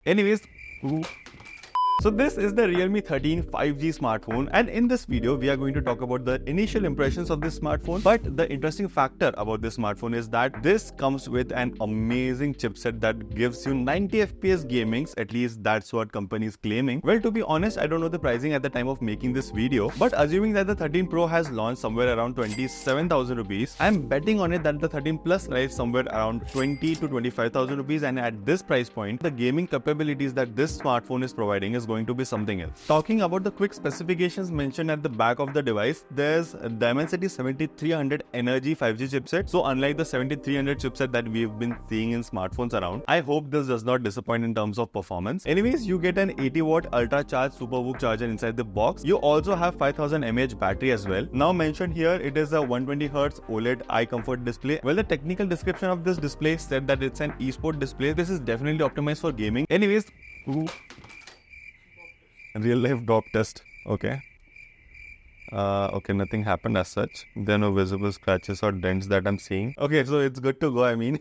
Anyways, so this is the Realme 13 5G smartphone, and in this video we are going to talk about the initial impressions of this smartphone. But the interesting factor about this smartphone is that this comes with an amazing chipset that gives you 90 FPS gamings, at least that's what company is claiming. Well, to be honest, I don't know the pricing at the time of making this video, but assuming that the 13 Pro has launched somewhere around 27,000 rupees, I'm betting on it that the 13 Plus price somewhere around 20 to 25,000 rupees, and at this price point, the gaming capabilities that this smartphone is providing is going to be something else. Talking about the quick specifications mentioned at the back of the device, there's Dimensity 7300 Energy 5G chipset. So unlike the 7300 chipset that we've been seeing in smartphones around, I hope this does not disappoint in terms of performance. Anyways, you get an 80 watt ultra charged SuperVOOC charger inside the box. You also have 5000 mAh battery as well. Now mentioned here, it is a 120Hz OLED eye comfort display. Well, the technical description of this display said that it's an esport display. This is definitely optimized for gaming. Anyways, real life drop test. Okay, nothing happened as such. There are no visible scratches or dents that I'm seeing. Okay, so it's good to go. I mean,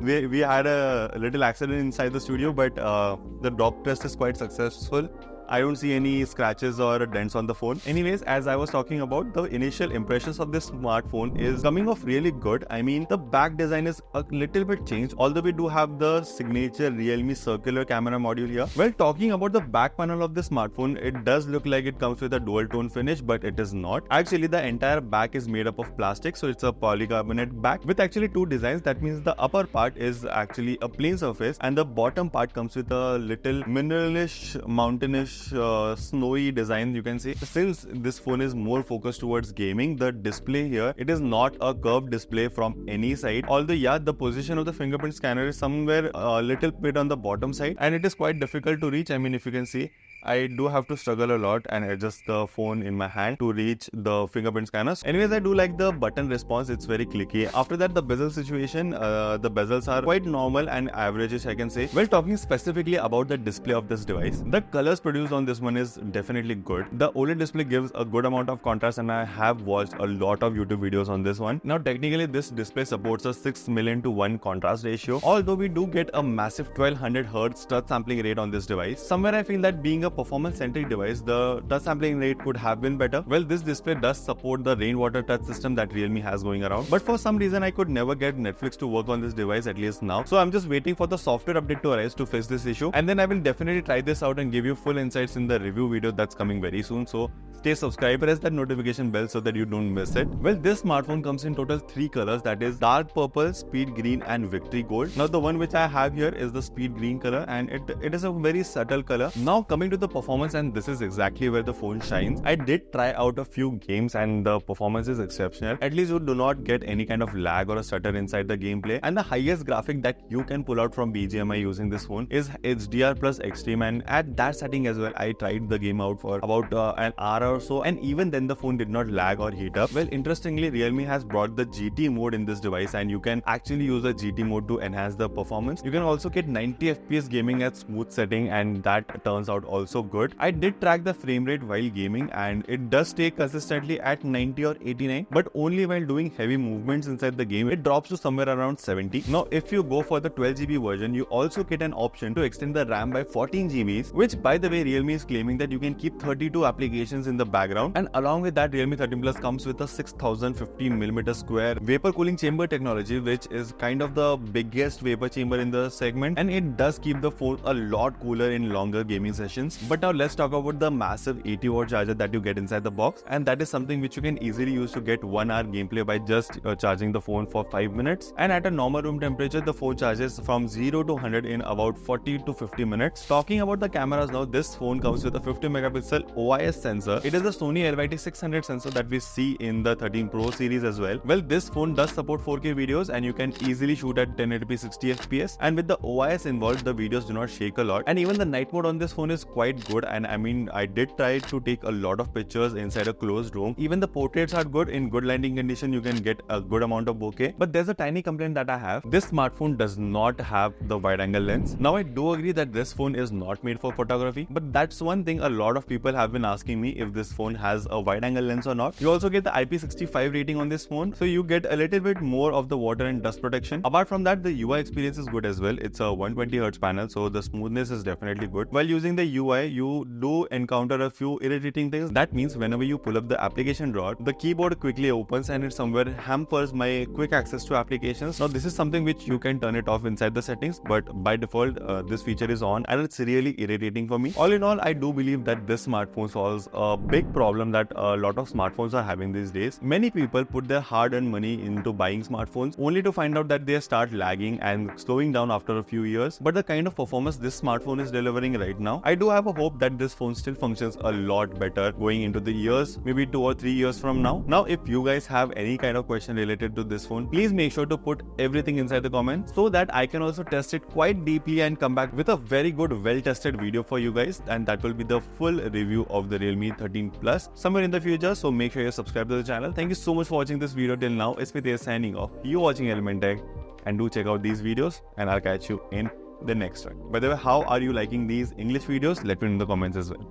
we had a little accident inside the studio, but the drop test is quite successful. I don't see any scratches or dents on the phone. Anyways, as I was talking about, the initial impressions of this smartphone is coming off really good. I mean, the back design is a little bit changed, although we do have the signature Realme circular camera module here. Well, talking about the back panel of the smartphone, it does look like it comes with a dual tone finish, but it is not. Actually, the entire back is made up of plastic, so it's a polycarbonate back with actually two designs. That means the upper part is actually a plain surface, and the bottom part comes with a little mineralish, mountainish, snowy design, you can say. Since this phone is more focused towards gaming, the display here, it is not a curved display from any side. Although yeah, the position of the fingerprint scanner is somewhere a little bit on the bottom side, and it is quite difficult to reach. I mean, if you can see, I do have to struggle a lot and adjust the phone in my hand to reach the fingerprint scanners. Anyways, I do like the button response. It's very clicky. After that, the bezel situation, the bezels are quite normal and average-ish, I can say. Well, talking specifically about the display of this device, the colors produced on this one is definitely good. The OLED display gives a good amount of contrast, and I have watched a lot of YouTube videos on this one. Now, technically, this display supports a 6 million to 1 contrast ratio. Although we do get a massive 1200 Hz touch sampling rate on this device, somewhere I feel that being a performance-centric device, the touch sampling rate could have been better. Well, this display does support the rainwater touch system that Realme has going around, but for some reason I could never get Netflix to work on this device, at least now. So I'm just waiting for the software update to arise to fix this issue, and then I will definitely try this out and give you full insights in the review video that's coming very soon. So stay subscribed, press that notification bell so that you don't miss it. Well, this smartphone comes in total 3 colors, that is dark purple, speed green, and victory gold. Now the one which I have here is the speed green color, and it is a very subtle color. Now coming to the performance, and this is exactly where the phone shines. I did try out a few games and the performance is exceptional. At least you do not get any kind of lag or a stutter inside the gameplay, and the highest graphic that you can pull out from BGMI using this phone is HDR plus Extreme, and at that setting as well, I tried the game out for about an hour or so, and even then the phone did not lag or heat up. Well, interestingly, Realme has brought the GT mode in this device, and you can actually use the GT mode to enhance the performance. You can also get 90 FPS gaming at smooth setting, and that turns out also good. I did track the frame rate while gaming, and it does stay consistently at 90 or 89, but only while doing heavy movements inside the game, it drops to somewhere around 70. Now, if you go for the 12GB version, you also get an option to extend the RAM by 14GB, which by the way, Realme is claiming that you can keep 32 applications in the background, and along with that, Realme 13 Plus comes with a 6050mm square vapor cooling chamber technology, which is kind of the biggest vapor chamber in the segment, and it does keep the phone a lot cooler in longer gaming sessions. But now let's talk about the massive 80 watt charger that you get inside the box, and that is something which you can easily use to get 1 hour gameplay by just charging the phone for 5 minutes. And at a normal room temperature, the phone charges from 0 to 100 in about 40 to 50 minutes. Talking about the cameras now, this phone comes with a 50 megapixel OIS sensor. It is the Sony LYT600 sensor that we see in the 13 Pro series as well. Well, this phone does support 4K videos, and you can easily shoot at 1080p 60 FPS, and with the OIS involved, the videos do not shake a lot, and even the night mode on this phone is quite quite good, and I mean, I did try to take a lot of pictures inside a closed room. Even the portraits are good. In good lighting condition, you can get a good amount of bokeh. But there's a tiny complaint that I have. This smartphone does not have the wide angle lens. Now, I do agree that this phone is not made for photography, but that's one thing a lot of people have been asking me, if this phone has a wide angle lens or not. You also get the IP65 rating on this phone, so you get a little bit more of the water and dust protection. Apart from that, the UI experience is good as well. It's a 120Hz panel, so the smoothness is definitely good. While using the UI, you do encounter a few irritating things. That means whenever you pull up the application drawer, the keyboard quickly opens and it somewhere hampers my quick access to applications. Now, this is something which you can turn it off inside the settings, but by default, this feature is on, and it's really irritating for me. All in all, I do believe that this smartphone solves a big problem that a lot of smartphones are having these days. Many people put their hard-earned money into buying smartphones only to find out that they start lagging and slowing down after a few years. But the kind of performance this smartphone is delivering right now, I do have a hope that this phone still functions a lot better going into the years, maybe 2 or 3 years from now. Now, if you guys have any kind of question related to this phone, please make sure to put everything inside the comments so that I can also test it quite deeply and come back with a very good, well-tested video for you guys, and that will be the full review of the Realme 13 Plus somewhere in the future. So make sure you subscribe to the channel. Thank you so much for watching this video till now. It's Mitesh signing off. You watching Element Tech, and do check out these videos, and I'll catch you in the next one. By the way, how are you liking these English videos? Let me know in the comments as well.